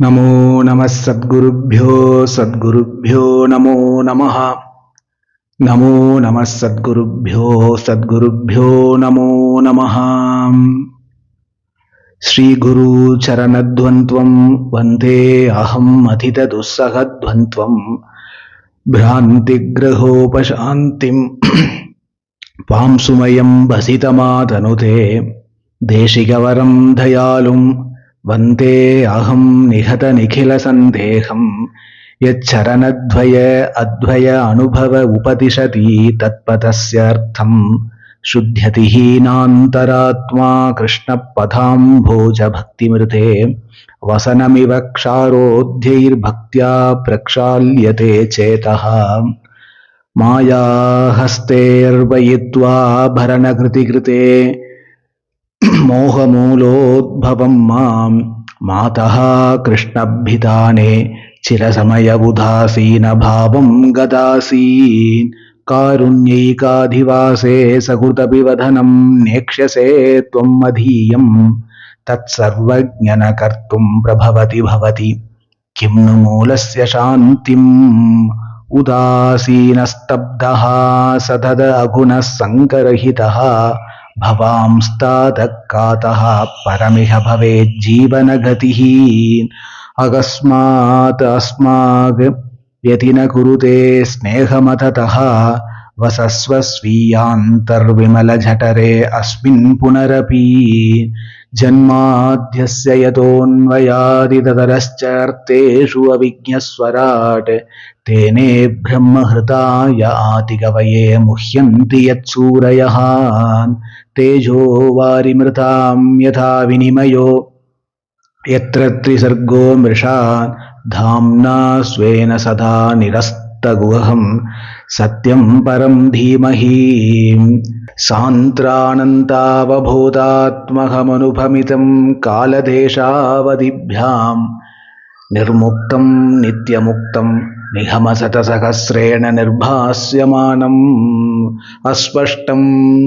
நமோ நம சத்குருभ्यो நமோ நமः. நமோ நம சத்குருभ्यो நமோ நமः. ஸ்ரீகுரு சரணத்வந்த்வம் வந்தே அஹம் அதிததுஸ்ஸகத்வந்த்வம் பிராந்திக்ரஹோபசாந்திம் பாம்சுமயம் பசிதமாதனுதே தேசிகவரம் தயாலும் வந்தே அகம் நிகத நிகில சந்தேகம் யச்சரணத்வய அத்வய அனுபவ உபதிஷதி தத்பதஸ்யார்த்தம் சுத்யதிஹீனாந்தராத்மா கிருஷ்ணபதாம்போஜ பக்திமிருதே வசனமிவ க்ஷாரோத்யைர்பக்த்யா பிரக்ஷால்யதே சேதः மாயாஹஸ்தேர்வயித்வா பரணகிருதிகிருதே மோகமூலோத்பவம் மாம் மாதः கிருஷ்ணபிதானே சிரசமய பாவம் கதாசீன் காருண்யைகாதிவாசே சகுதபிவதனம் நேக்ஷ்யசே த்வம் மதீயம் தத்சர்வஜ்ஞன கர்த்தும் பிரபவதி பவதி கிம் நு மூலஸ்ய சாந்திம் உதாசீனஸ்தப்தः சதத அகுணः சங்கரஹிதः भवांस्तादः कातः परमिह भवेज्जीवनगतिः अकस्मात् अस्माक् यति न कुरुते स्नेहमततः वसस्व स्वीयान्तर्विमलझठरे अस्मिन् पुनरपि जन्माद्यस्य यतोऽन्वयादिततरश्चार्थेषु अविज्ञस्वराट् तेने ब्रह्महृताय आतिकवये मुह्यन्ति यत्सूरयः तेजो वारिमृतां यथा विनिमयो यत्र त्रिसर्गो मृषा धाम्ना स्वेन सदा निरस्तगुहं सत्यं परं धीमहि सान्द्रानन्तावबोधात्मकमनुभमितं कालदेशावधिभ्यां निर्मुक्तं नित्यमुक्तं निगमशतसहस्रेण निर्भास्यमानम् अस्पष्टं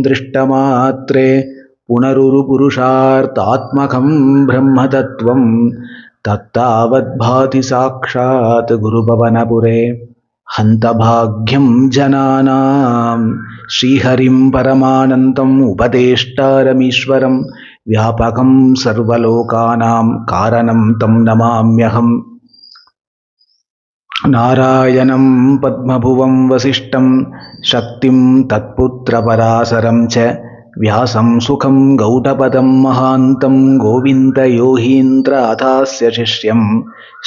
दृष्टमात्रे पुनरुरुपुरुषार्थात्मकं ब्रह्मतत्त्वं तत्तावद्भाति साक्षात् गुरुभवनपुरे हन्तभाग्यं जनानां श्रीहरिं परमानन्दम् उपदेष्टारमीश्वरं व्यापकं सर्वलोकानां कारणं तं नमाम्यहम् नारायणं पद्मभुवं वसिष्ठं शक्तिं तत्पुत्रपराशरं च व्यासं सुखं गौडपदं महान्तं गोविन्दयोगीन्द्र अथास्य शिष्यं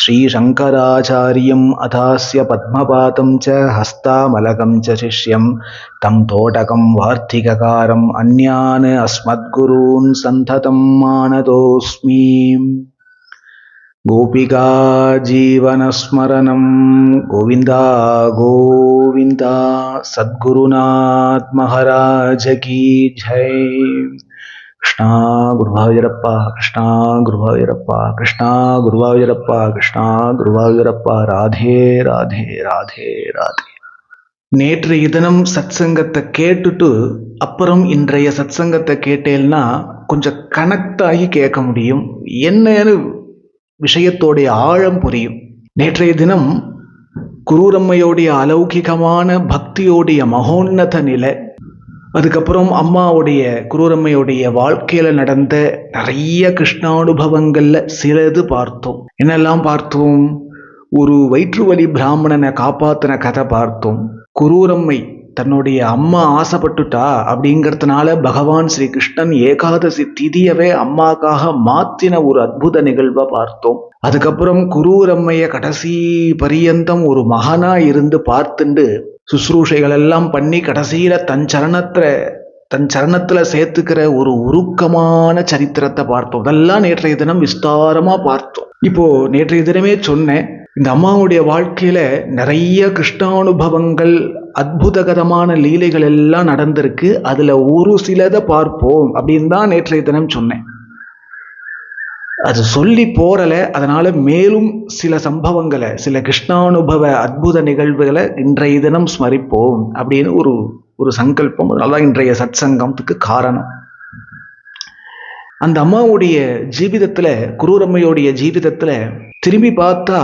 श्रीशङ्कराचार्यम् अथास्य पद्मपातं च हस्तामलकं च शिष्यं तं तोटकं वार्तिककारम् अन्यान् अस्मद्गुरून् सन्ततं मानतोऽस्मि गोपिका जीवनस्मरणं गोविन्दा गोविन्दा सद्गुरुनाथ महाराज की जय। कृष्णा गुरुवायूरप्पा कृष्णा गुरुवायूरप्पा कृष्णा गुरुवायूरप्पा कृष्णा गुरुवायूरप्पा राधे राधे राधे राधे। நேற்றைய தினம் சத்சங்கத்தை கேட்டுட்டு அப்புறம் இன்றைய சத்சங்கத்தை கேட்டேன்னா கொஞ்சம் கனெக்ட் ஆகி கேட்க முடியும், என்னன்னு விஷயத்தோடைய ஆழம் புரியும். நேற்றைய தினம் குரூரம்மையோடைய அலௌகிகமான பக்தியோடைய மகோன்னத நிலை, அதுக்கப்புறம் அம்மாவுடைய குரூரம்மையோடைய வாழ்க்கையில நடந்த நிறைய கிருஷ்ணானுபவங்கள்ல சிலது பார்த்தோம். என்னெல்லாம் பார்த்தோம்? ஒரு வயிற்று வலி பிராமணனை காப்பாத்தின கதை பார்த்தோம். குரூரம்மை தன்னுடைய அம்மா ஆசைப்பட்டுட்டா அப்படிங்கிறதுனால பகவான் ஸ்ரீ கிருஷ்ணன் ஏகாதசி திதியவே அம்மாக்காக மாத்தின ஒரு அற்புத நிகழ்வை பார்த்தோம். அதுக்கப்புறம் குரூரம்மைய கடைசி பரியந்தம் ஒரு மகனா இருந்து பார்த்துண்டு சுশ্ரூஷைகள் எல்லாம் பண்ணி கடைசியில தன் சரணத்துல சேர்த்துக்கிற ஒரு உருக்கமான சரித்திரத்தை பார்த்தோம். அதெல்லாம் நேற்றைய தினம் விஸ்தாரமா பார்த்தோம். இப்போ நேற்றைய தினமே சொன்னேன், இந்த அம்மாவுடைய வாழ்க்கையில நிறைய கிருஷ்ணானுபவங்கள், அற்புதகரமான லீலைகள் எல்லாம் நடந்திருக்கு. அதுல ஒரு சிலதை பார்ப்போம் அப்படின்னு தான் நேற்றைய தினம் சொன்னேன். அது சொல்லி போறல, அதனால மேலும் சில சம்பவங்களை, சில கிருஷ்ணானுபவ அற்புத நிகழ்வுகளை இன்றைய தினம் ஸ்மரிப்போம் அப்படின்னு ஒரு சங்கல்பம். அதனாலதான் இன்றைய சத்சங்கத்துக்கு காரணம். அந்த அம்மாவுடைய ஜீவிதத்துல, குரூரம்மையோடைய ஜீவிதத்துல திரும்பி பார்த்தா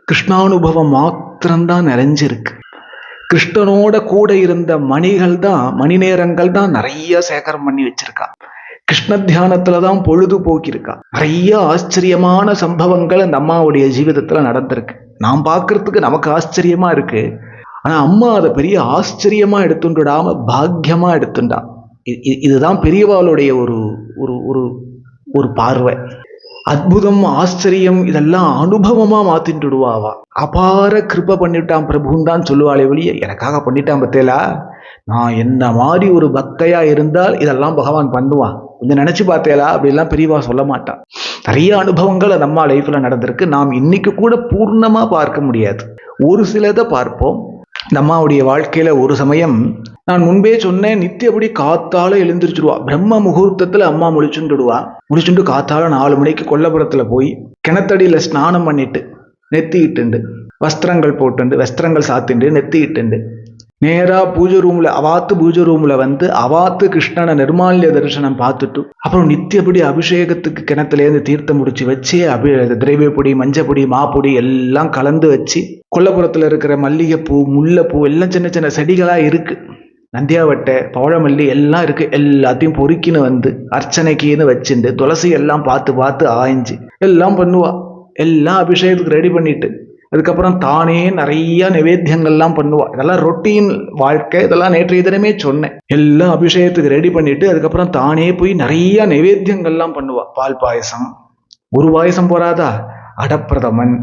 கிருஷ்ணானுபவம் மாத்திரம்தான் நிறைஞ்சிருக்கு. கிருஷ்ணனோட கூட இருந்த மணி நேரங்கள் தான் நிறைய சேகரம் பண்ணி வச்சிருக்கா. கிருஷ்ண தியானத்துலதான் பொழுது போக்கியிருக்கா. நிறைய ஆச்சரியமான சம்பவங்கள் அந்த அம்மாவுடைய ஜீவிதத்துல நடந்திருக்கு. நாம் பார்க்கறதுக்கு நமக்கு ஆச்சரியமா இருக்கு. ஆனா அம்மா அதை பெரிய ஆச்சரியமா எடுத்துடாம பாக்கியமா எடுத்துண்டா. இதுதான் பெரியவாளுடைய ஒரு ஒரு ஒரு ஒரு பார்வை. அற்புதம், ஆச்சரியம் இதெல்லாம் அனுபவமா மாத்தின்டுடுவாவா. அபார கிருப பண்ணிட்டான் பிரபுன்னு தான் சொல்லுவாளே வெளியே, எனக்காக பண்ணிட்டான் பத்தேலா. நான் என்ன மாதிரி ஒரு பக்தையா இருந்தால் இதெல்லாம் பகவான் பண்ணுவான், கொஞ்சம் நினைச்சு பார்த்தேலா அப்படிலாம் பெரியவா சொல்ல மாட்டான். நிறைய அனுபவங்கள் அந்த அம்மா லைஃப்ல நடந்திருக்கு. நாம் இன்னைக்கு கூட பூர்ணமா பார்க்க முடியாது, ஒரு சிலதை பார்ப்போம். இந்த அம்மாவுடைய வாழ்க்கையில ஒரு சமயம், நான் முன்பே சொன்னேன், நித்தியபடி காத்தால எழுந்திரிச்சுடுவா. பிரம்ம முகூர்த்தத்துல அம்மா முடிச்சுட்டு காத்தால 4 மணிக்கு கொல்லப்புறத்துல போய் கிணத்தடியில ஸ்நானம் பண்ணிட்டு நெத்திட்டுண்டு வஸ்திரங்கள் போட்டுண்டு வஸ்திரங்கள் சாத்திண்டு நெத்திட்டுண்டு நேரா அவாத்து பூஜை ரூம்ல வந்து அவாத்து கிருஷ்ணனை நிர்மால்ய தரிசனம் பார்த்துட்டு அப்புறம் நித்தியப்படி அபிஷேகத்துக்கு கிணத்துலேருந்து தீர்த்தம் முடிச்சு வச்சு திரவிய பொடி, மஞ்சப்பொடி, மாப்பொடி எல்லாம் கலந்து வச்சு, கொல்லப்புறத்துல இருக்கிற மல்லிகைப்பூ, முல்லைப்பூ எல்லாம் சின்ன சின்ன செடிகளா இருக்கு, நந்தியாவட்டை, பவழமல்லி எல்லாம் இருக்கு, எல்லாத்தையும் பொறுக்கின்னு வந்து அர்ச்சனைக்குன்னு வச்சுட்டு துளசி எல்லாம் பார்த்து ஆய்ஞ்சு எல்லாம் பண்ணுவா. எல்லாம் அபிஷேகத்துக்கு ரெடி பண்ணிட்டு அதுக்கப்புறம் தானே நிறைய நிவேத்தியங்கள்லாம் பண்ணுவா. இதெல்லாம் ரொட்டீன் வாழ்க்கை. இதெல்லாம் நேற்றைய தினமே சொன்னேன். எல்லாம் அபிஷேகத்துக்கு ரெடி பண்ணிட்டு அதுக்கப்புறம் தானே போய் நிறைய நிவேத்தியங்கள்லாம் பண்ணுவா. பால் பாயசம், ஒரு பாயசம் போறாதா, அடப்பிரதமன்,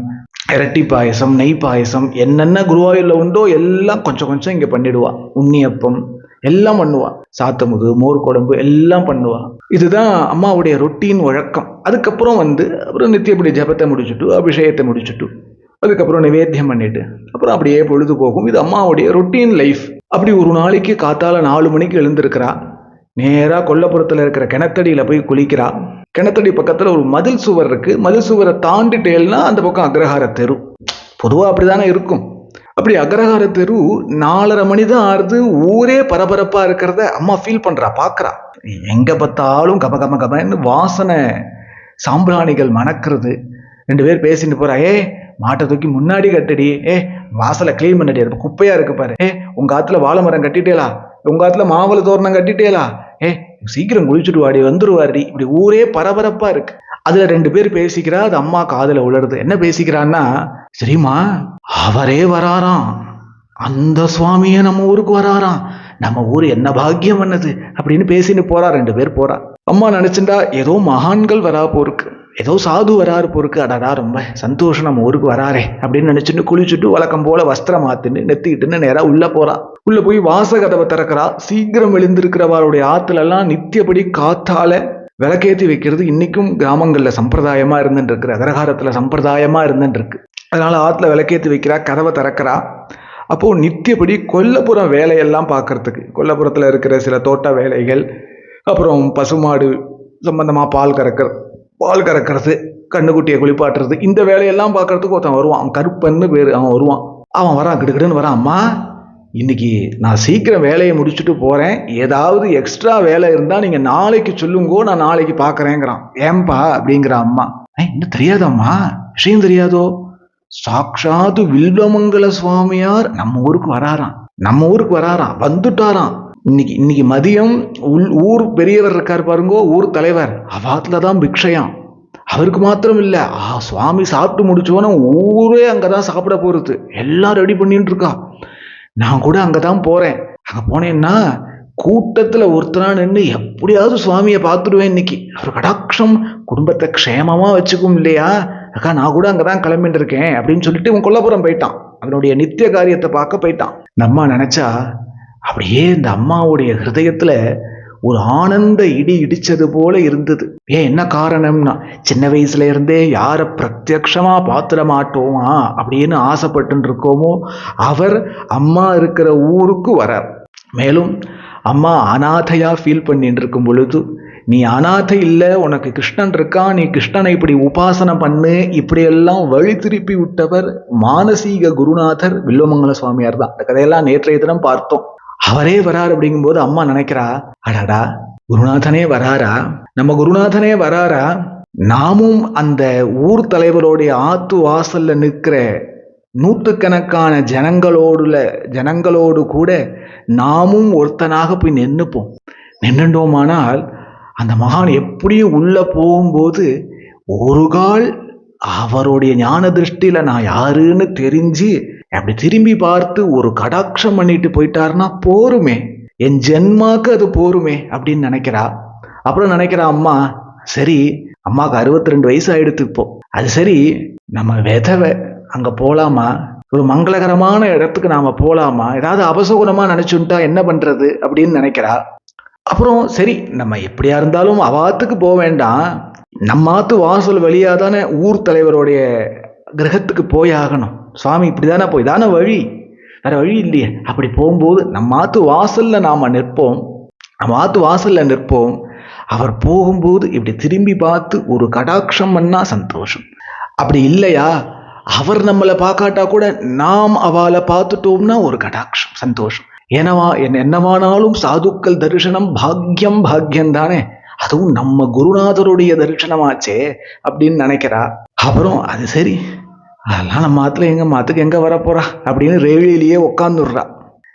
இரட்டி பாயசம், நெய் பாயசம், என்னென்ன குருவாயூர்ல உண்டோ எல்லாம் கொஞ்சம் கொஞ்சம் இங்க பண்ணிடுவா. உண்ணியப்பம் எல்லாம் பண்ணுவா. சாத்தமுது, மோர் குழம்பு எல்லாம் பண்ணுவா. இதுதான் அம்மாவுடைய ரொட்டீன் வழக்கம். அதுக்கப்புறம் அப்புறம் நித்தியப்படி ஜபத்தை முடிச்சுட்டு அபிஷேகத்தை முடிச்சுட்டு அதுக்கப்புறம் நிவேத்தியம் பண்ணிட்டு அப்புறம் அப்படியே பொழுது போகும். இது அம்மாவுடைய ரொட்டீன் லைஃப். அப்படி ஒரு நாளைக்கு காத்தால 4 மணிக்கு எழுந்திருக்கிறா. நேரா கொல்லப்புறத்துல இருக்கிற கிணத்தடியில போய் குளிக்கிறா. கிணத்தடி பக்கத்துல ஒரு மதில் சுவர் இருக்கு. மதில் சுவரை தாண்டிட்டேல்னா அந்த பக்கம் அக்ரஹார தெரு. பொதுவா அப்படிதானே இருக்கும். அப்படி அக்ரஹார தெரு 4:30 மணி தான் ஆறுது. ஊரே பரபரப்பா இருக்கிறத அம்மா ஃபீல் பண்றா, பாக்குறா. எங்க பார்த்தாலும் கப கப கபன்னு வாசனை, சாம்பிராணிகள் மணக்கிறது. 2 பேர் பேசிட்டு போறா. மாட்டை தூக்கி முன்னாடி கட்டடி, வாசலை கிளீன் பண்ணடி, அது குப்பையா இருக்கு பாரு, உங்க ஆத்துல வாழை மரம் கட்டிட்டேலா, உங்க ஆத்துல மாவள தோரணம் கட்டிட்டேலா, சீக்கிரம் குளிச்சுட்டு வாடி, வந்துருவாடி. இப்படி ஊரே பரபரப்பா இருக்கு. அதுல 2 பேர் பேசிக்கிறா. அது அம்மா காதுல உளருது. என்ன பேசிக்கிறான்னா, சரிம்மா அவரே வராராம், அந்த சுவாமியே நம்ம ஊருக்கு வராராம், நம்ம ஊர் என்ன பாக்கியம் பண்ணது அப்படின்னு பேசின்னு போறா. 2 பேர் போறா. அம்மா நினைச்சுட்டா ஏதோ மகான்கள் வரா போருக்கு, ஏதோ சாது வராரு போருக்கு, அடாடா ரொம்ப சந்தோஷம் நம்ம ஊருக்கு வராரே அப்படின்னு நினைச்சுட்டு குளிச்சுட்டு வழக்கம் போல வஸ்திரம் மாத்தின்னு நெத்திக்கிட்டுன்னு நேரா உள்ள போறா. உள்ள போய் வாச கதவை திறக்கிறா. சீக்கிரம் எழுந்திருக்கிறவருடைய ஆத்துல எல்லாம் நித்தியபடி காத்தால விளக்கேற்றி வைக்கிறது இன்னைக்கும் கிராமங்கள்ல சம்பிரதாயமா இருந்துட்டு இருக்கு, அகரகாரத்துல சம்பிரதாயமா இருந்துட்டு இருக்கு. அதனால ஆத்துல விளக்கேற்றி வைக்கிறா, கதவை திறக்கிறா. அப்போ நித்தியபடி கொல்லப்புறம் வேலையெல்லாம் பார்க்கறதுக்கு, கொல்லப்புறத்துல இருக்கிற சில தோட்ட வேலைகள், அப்புறம் பசுமாடு சம்பந்தமா பால் கறக்கிறது, கண்ணுக்குட்டியை குளிப்பாட்டுறது, இந்த வேலையெல்லாம் பார்க்கறதுக்கு ஒருத்தன் வருவான். அவன் கருப்பன்னு பேரு. அவன் வருவான். அவன் வரான், கிடுக்கிடுன்னு வரான். அம்மா இன்னைக்கு நான் சீக்கிரம் வேலையை முடிச்சுட்டு போறேன், ஏதாவது எக்ஸ்ட்ரா வேலை இருந்தா நீங்க நாளைக்கு சொல்லுங்கோ, நான் நாளைக்கு பாக்குறேங்கிறான். ஏன்பா அப்படிங்கிறான் அம்மா. இன்னும் தெரியாதம்மா, விஷயம் தெரியாதோ, சாக்ஷாத்து வில்வமங்கல சுவாமியார் நம்ம ஊருக்கு வராராம், வந்துட்டாராம். இன்னைக்கு மதியம் ஊர் பெரியவர் இருக்கார் பாருங்கோ, ஊர் தலைவர், அவாத்துலதான் பிக்ஷையாம். அவருக்கு மாத்திரம் இல்ல, சுவாமி சாப்பிட்டு முடிச்சோன்னா ஊரே அங்கதான் சாப்பிட போறது. எல்லாம் ரெடி பண்ணிட்டு இருக்கா. நான் கூட அங்கதான் போறேன். அங்க போனேன்னா கூட்டத்துல ஒருத்தரா நின்று எப்படியாவது சுவாமியை பார்த்துடுவேன். இன்னைக்கு அவர் கடாட்சம் குடும்பத்தை க்ஷேமமா வச்சுக்கும் இல்லையா, அக்கா நான் கூட அங்கதான் கிளம்பிட்டு இருக்கேன் அப்படின்னு சொல்லிட்டு இவன் கொல்லப்புறம் போயிட்டான். அவனுடைய நித்திய காரியத்தை பார்க்க போயிட்டான். நம்ம நினைச்சா அப்படியே இந்த அம்மாவுடைய ஹிருதயத்துல ஒரு ஆனந்த இடி இடிச்சது போல இருந்தது. என்ன காரணம்னா, சின்ன வயசுல இருந்தே யாரை பிரத்யக்ஷமா பாத்திர மாட்டோமா அப்படின்னு ஆசைப்பட்டு இருக்கோமோ அவர் அம்மா இருக்கிற ஊருக்கு வரார். மேலும் அம்மா அநாதையா ஃபீல் பண்ணிட்டு இருக்கும் பொழுது, நீ அநாதை இல்லை, உனக்கு கிருஷ்ணன் இருக்கான், நீ கிருஷ்ணனை இப்படி உபாசனை பண்ணு, இப்படியெல்லாம் வழி திருப்பி விட்டவர் மானசீக குருநாதர் வில்வமங்கல சுவாமியார் தான். அந்த கதையெல்லாம் நேற்றைய தினம் பார்த்தோம். அவரே வராரு அப்படிங்கும்போது அம்மா நினைக்கிறா, அடாடா குருநாதனே வராரா, நம்ம குருநாதனே வராரா, நாமும் அந்த ஊர் தலைவருடைய ஆத்து வாசல்ல நிற்கிற நூற்றுக்கணக்கான ஜனங்களோடு கூட நாமும் ஒருத்தனாக போய் நின்னுப்போம். நின்றுட்டோமானால் அந்த மகான் எப்படியும் உள்ள போகும்போது ஒரு கால் அவருடைய ஞான திருஷ்டியில நான் யாருன்னு தெரிஞ்சு அப்படி திரும்பி பார்த்து ஒரு கடாட்சம் பண்ணிட்டு போயிட்டாருன்னா போருமே, என் ஜென்மாக்கு அது போருமே அப்படின்னு நினைக்கிறா. அப்புறம் நினைக்கிறா, அம்மா சரி, அம்மாவுக்கு 62 வயசு ஆயிடுத்து இப்போ, அது சரி நம்ம விதவை அங்க போலாமா, ஒரு மங்களகரமான இடத்துக்கு நாம போலாமா, ஏதாவது அபசகுணமா நினைச்சுட்டா என்ன பண்றது அப்படின்னு நினைக்கிறா. அப்புறம் சரி நம்ம எப்படியா இருந்தாலும் அவாத்துக்கு போக வேண்டாம், நம்ம ஆத்து வாசல் வழியா தானே ஊர் தலைவருடைய கிரகத்துக்கு போய் ஆகணும், சுவாமி இப்படிதானே போய் தானே வழி, வேற வழி இல்லையே. அப்படி போகும்போது நம்ம ஆத்து வாசல்ல நாம நிற்போம், நம்ம ஆத்து வாசல்ல நிற்போம். அவர் போகும்போது இப்படி திரும்பி பார்த்து ஒரு கடாட்சம் பண்ணா சந்தோஷம். அப்படி இல்லையா, அவர் நம்மளை பார்க்காட்டா கூட நாம் அவளை பார்த்துட்டோம்னா ஒரு கடாட்சம் சந்தோஷம். என்னவானாலும் சாதுக்கள் தரிசனம் பாக்யம் பாக்யம் தானே, அதுவும் நம்ம குருநாதருடைய தரிசனமாச்சே அப்படின்னு நினைக்கிறா. அப்புறம் அது சரி, அதெல்லாம் நம்ம மாத்துல எங்க மாத்துக்கு எங்க வரப்போறா அப்படின்னு ரேவலியிலேயே உட்காந்துடுறா.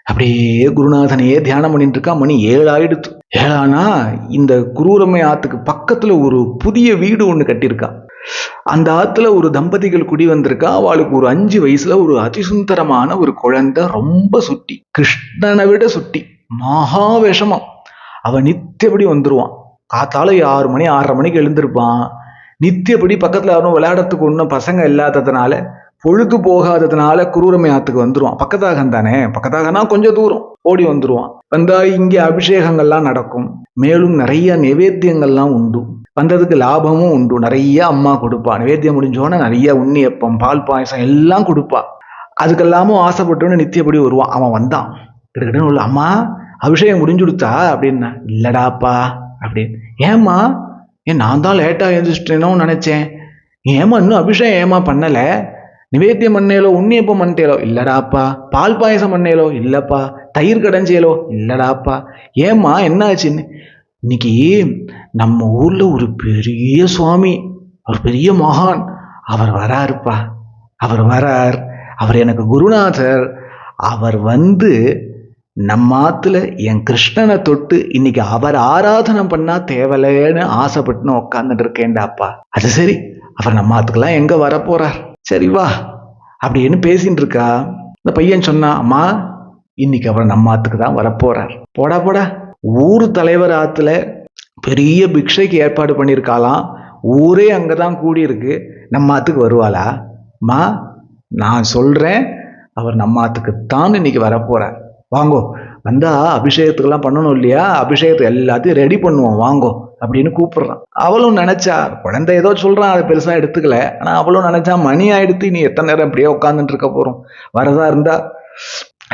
அப்படியே குருநாதனையே தியானம் பண்ணிட்டு இருக்கா. மணி 7 ஆயிடுத்து. 7 ஆனா இந்த குரூரம்மை ஆத்துக்கு பக்கத்துல ஒரு புதிய வீடு ஒண்ணு கட்டியிருக்கா. அந்த ஆத்துல ஒரு தம்பதிகள் குடி வந்திருக்கா. அவளுக்கு ஒரு 5 வயசுல ஒரு அதிசுந்தரமான ஒரு குழந்தை, ரொம்ப சுட்டி, கிருஷ்ணனை விட சுட்டி, மகா விஷமம். அவன் நித்தியப்படி வந்துருவான். காத்தால 6 மணி 6:30 மணிக்கு எழுந்திருப்பான். நித்தியப்படி பக்கத்துல யாரும் விளையாடத்துக்கு ஒன்றும் பசங்க இல்லாததுனால, பொழுது போகாததுனால குரூரம்மை ஆத்துக்கு வந்துருவான். பக்கத்தாகம் தானே, பக்கத்தாகனா கொஞ்சம் தூரம் ஓடி வந்துருவான். வந்தா இங்கே அபிஷேகங்கள்லாம் நடக்கும், மேலும் நிறைய நிவேத்தியங்கள்லாம் உண்டு, வந்ததுக்கு லாபமும் உண்டு. நிறைய அம்மா கொடுப்பா. நிவேத்தியம் முடிஞ்சோன்னா நிறைய உண்ணியப்பம் பால் பாயசம் எல்லாம் கொடுப்பா. அதுக்கெல்லாமும் ஆசைப்பட்டோன்னு நித்தியப்படி வருவான். அவன் வந்தான் கிட்டக்கிட்ட உள்ள, அம்மா அபிஷேகம் முடிஞ்சுடுத்தா அப்படின்னா. இல்லடாப்பா அப்படின்னு. ஏம்மா, நான் தான் லேட்டா எழுந்திரிச்சிட்டேனோ நினைச்சேன், ஏமா இன்னும் அபிஷேகம் ஏமா பண்ணல, நிவேத்தியம் பண்ணேலோ, உண்ணியப்பம் பண்ணிட்டேலோ, இல்லடாப்பா, பால் பாயசம் பண்ணேலோ, இல்லப்பா, தயிர் கடைஞ்சேலோ, இல்லடாப்பா, ஏம்மா என்ன ஆச்சுன்னு. இன்னைக்கு நம்ம ஊர்ல ஒரு பெரிய சுவாமி, ஒரு பெரிய மகான், அவர் வராருப்பா, அவர் வரார், அவர் எனக்கு குருநாதர், அவர் வந்து நம்ம ஆத்துல என் கிருஷ்ணனை தொட்டு இன்னைக்கு அவர் ஆராதனை பண்ணா தேவலைன்னு ஆசைப்பட்டுன்னு உட்காந்துட்டு இருக்கேன்டாப்பா. அது சரி, அவர் நம்ம ஆத்துக்கெல்லாம் எங்க வரப்போறார், சரி வா அப்படின்னு பேசிட்டு இருக்கா. இந்த பையன் சொன்னா, அம்மா இன்னைக்கு அவர் நம்ம ஆத்துக்கு தான் வரப்போறார். போடா போடா, ஊர் தலைவர் ஆத்துல பெரிய பிக்ஷைக்கு ஏற்பாடு பண்ணியிருக்காளாம், ஊரே அங்கதான் கூடி இருக்கு, நம்ம ஆத்துக்கு வருவாளா? அம்மா நான் சொல்றேன், அவர் நம்ம ஆத்துக்குத்தான் இன்னைக்கு வரப்போறார், வாங்கோ, வந்தா அபிஷேகத்துக்கெல்லாம் பண்ணணும் இல்லையா, அபிஷேகத்தை எல்லாத்தையும் ரெடி பண்ணுவோம் வாங்கோ அப்படின்னு கூப்பிடுறான். அவளும் நினைச்சா, குழந்தை ஏதோ சொல்றான், அதை பெருசா எடுத்துக்கல. ஆனா அவளும் நினைச்சா, மணி ஆயிடுத்து, நீ எத்தனை நேரம் அப்படியே உட்காந்துட்டு இருக்க போறோம், வரதா இருந்தா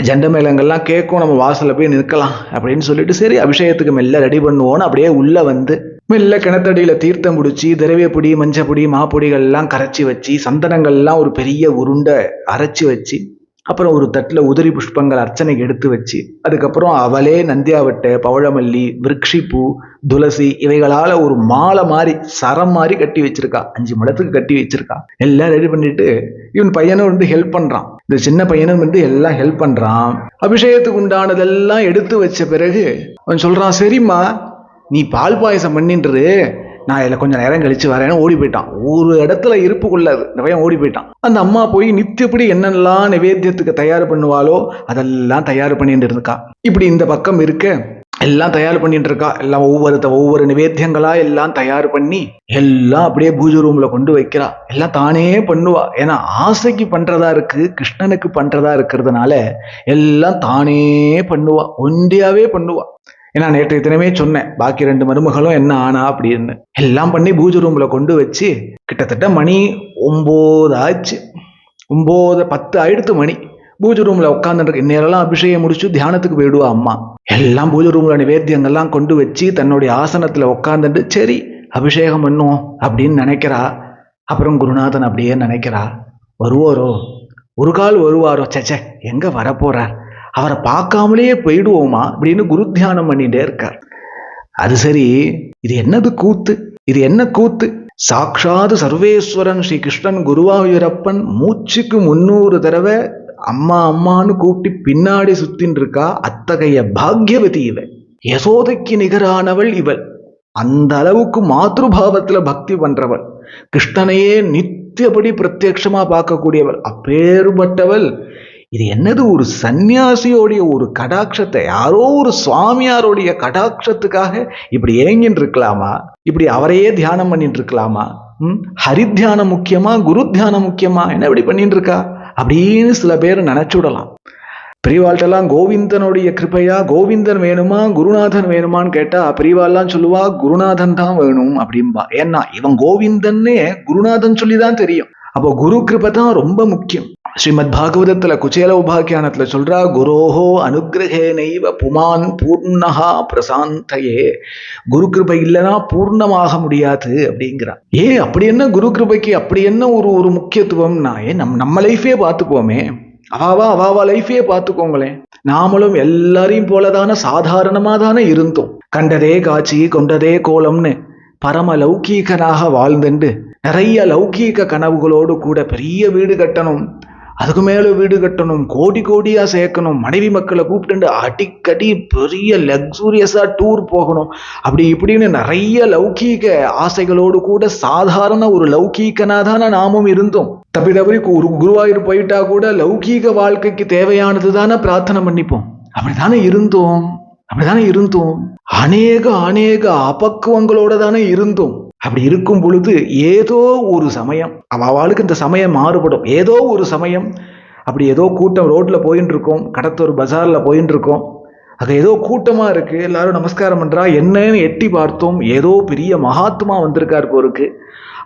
ஜண்ட மேளங்கள்லாம் கேட்கும், நம்ம வாசல்ல போய் நிற்கலாம் அப்படின்னு சொல்லிட்டு, சரி அபிஷேகத்துக்கு மெல்ல ரெடி பண்ணுவோன்னு அப்படியே உள்ள வந்து மெல்ல கிணத்தடியில தீர்த்தம் முடிச்சு, திரவியப்பொடி மஞ்சப்பொடி மாப்பொடிகள் எல்லாம் கரைச்சி வச்சு, சந்தனங்கள்லாம் ஒரு பெரிய உருண்டை அரைச்சி வச்சு, அப்புறம் ஒரு தட்டில் உதிரி புஷ்பங்கள் அர்ச்சனைக்கு எடுத்து வச்சு, அதுக்கப்புறம் அவளே நந்தியாவட்டை, பவழமல்லி, விருட்சிப்பூ, துளசி இவைகளால ஒரு மாலை மாதிரி சரம் மாதிரி கட்டி வச்சிருக்கா. 5 முழத்துக்கு கட்டி வச்சிருக்கா. எல்லாம் ரெடி பண்ணிட்டு இவன் பையனும் வந்து ஹெல்ப் பண்றான். இந்த சின்ன பையனும் வந்து எல்லாம் ஹெல்ப் பண்றான். அபிஷேகத்துக்கு உண்டானதெல்லாம் எடுத்து வச்ச பிறகு அவன் சொல்றான், சரிம்மா நீ பால் பாயசம் பண்ணின்றது, நான் இதில் கொஞ்சம் நேரம் கழிச்சு வரேன்னு ஓடி போயிட்டான். ஒரு இடத்துல இருப்புக்குள்ளாது இந்த பையன் ஓடி போயிட்டான். அந்த அம்மா போய் நித்தியப்படி என்னெல்லாம் நிவேத்தியத்துக்கு தயார் பண்ணுவாளோ அதெல்லாம் தயார் பண்ணிட்டு இருக்கா. இப்படி இந்த பக்கம் இருக்க எல்லாம் தயார் பண்ணிட்டு இருக்கா. எல்லாம் ஒவ்வொரு நிவேத்தியங்களா எல்லாம் தயார் பண்ணி எல்லாம் அப்படியே பூஜை ரூம்ல கொண்டு வைக்கிறா. எல்லாம் தானே பண்ணுவா. ஏன்னா ஆசைக்கு பண்றதா இருக்கு, கிருஷ்ணனுக்கு பண்றதா இருக்கிறதுனால எல்லாம் தானே பண்ணுவா, ஒண்டியாவே பண்ணுவா. ஏன்னா நேற்று தினமே சொன்னேன், பாக்கி 2 மருமகளும் என்ன ஆனா அப்படின்னு. எல்லாம் பண்ணி பூஜை ரூம்ல கொண்டு வச்சு கிட்டத்தட்ட மணி 9 ஆச்சு, 9:10 ஆயிடுத்து மணி. பூஜை ரூம்ல உட்காந்துருக்கு. இந்நேரம்லாம் அபிஷேகம் முடிச்சு தியானத்துக்கு போயிடுவா அம்மா. எல்லாம் பூஜை ரூம்ல நிவேத்தியங்கள்லாம் கொண்டு வச்சு தன்னுடைய ஆசனத்துல உட்காந்துட்டு சரி அபிஷேகம் பண்ணுவோம் அப்படின்னு நினைக்கிறா. அப்புறம் குருநாதன் அப்படியே நினைக்கிறா, வருவாரோ, ஒரு கால் வருவாரோ, சேச்சே எங்க வரப்போறார், அவரை பார்க்காமலேயே போயிடுவோமா அப்படின்னு குரு தியானம் பண்ணிட்டே இருக்கார். அது சரி, இது என்னது கூத்து, இது என்ன கூத்து, சாக்ஷாத் சர்வேஸ்வரன் ஸ்ரீ கிருஷ்ணன் குருவாயூரப்பன் மூச்சுக்கு 300 தடவை அம்மா அம்மான்னு கூப்பிட்டு பின்னாடி சுத்தின்னு இருக்கா. அத்தகைய பாக்யவதி இவள், யசோதைக்கு நிகரானவள் இவள். அந்த அளவுக்கு மாத்ருபாவத்துல பக்தி பண்றவள், கிருஷ்ணனையே நித்தியபடி பிரத்யட்சமா பார்க்கக்கூடியவள், அப்பேறுபட்டவள். இது என்னது, ஒரு சன்னியாசியோடைய ஒரு கடாட்சத்தை, யாரோ ஒரு சுவாமியாருடைய கடாட்சத்துக்காக இப்படி ஏங்கின்னு இருக்கலாமா? இப்படி அவரையே தியானம் பண்ணிட்டு இருக்கலாமா? ஹரித்தியானம் முக்கியமா, குரு தியானம் முக்கியமா? என்ன இப்படி பண்ணிட்டு இருக்கா அப்படின்னு சில பேர் நினைச்சுடலாம். பெரியவாள்கிட்டலாம் கோவிந்தனுடைய கிருபையா, கோவிந்தன் வேணுமா குருநாதன் வேணுமான்னு கேட்டா பெரியவாள்லாம் சொல்லுவா குருநாதன் தான் வேணும் அப்படின்பா. ஏன்னா இவன் கோவிந்தன்னே குருநாதன் சொல்லிதான் தெரியும். அப்போ குரு கிருபை தான் ரொம்ப முக்கியம். ஸ்ரீமத் பாகவதத்துல குச்சேல உபாக்கியானத்துல சொல்றா, குரோஹோ அனுகிரகேனைவ புமான் பூர்ணஹா பிரசாந்தையே. குரு கிருபை இல்லைன்னா பூர்ணமாக முடியாது அப்படிங்கிறா. அப்படி என்ன குரு கிருபைக்கு அப்படி என்ன ஒரு முக்கியத்துவம்னா, நம்ம லைஃபே பார்த்துப்போமே, அவாவா லைஃபே பார்த்துக்கோங்களேன். நாமளும் எல்லாரையும் போலதான சாதாரணமா தானே இருந்தோம். கண்டதே காட்சி கொண்டதே கோலம்னு பரம லௌகீகனாக வாழ்ந்துண்டு நிறைய லௌகீக கனவுகளோடு கூட பெரிய வீடு கட்டணும், அதுக்கு மேல வீடு கட்டணும், கோடி கோடியா சேர்க்கணும், மனைவி மக்களை கூப்பிட்டு அடிக்கடி பெரிய லக்ஸூரியஸா டூர் போகணும், அப்படி இப்படின்னு நிறைய லௌகீக ஆசைகளோடு கூட சாதாரண ஒரு லௌகீகனா தானே நாமும் இருந்தோம். தப்பி ஒரு குருவாயூர் போயிட்டா கூட லௌகீக வாழ்க்கைக்கு தேவையானது தானே பிரார்த்தனை பண்ணிப்போம். அப்படித்தானே இருந்தோம். அநேக அபக்குவங்களோட தானே இருந்தோம். அப்படி இருக்கும் பொழுது ஏதோ ஒரு சமயம் அவளுக்கு இந்த சமயம் மாறுபடும். ஏதோ ஒரு சமயம் அப்படி ஏதோ கூட்டம் ரோட்ல போயின்னு இருக்கோம், கடத்தூர் பஜார்ல போயின்னு இருக்கோம், அங்க ஏதோ கூட்டமா இருக்கு, எல்லாரும் நமஸ்காரம் பண்றா. என்னன்னு எட்டி பார்த்தோம், ஏதோ பெரிய மகாத்மா வந்திருக்கார் போருக்கு.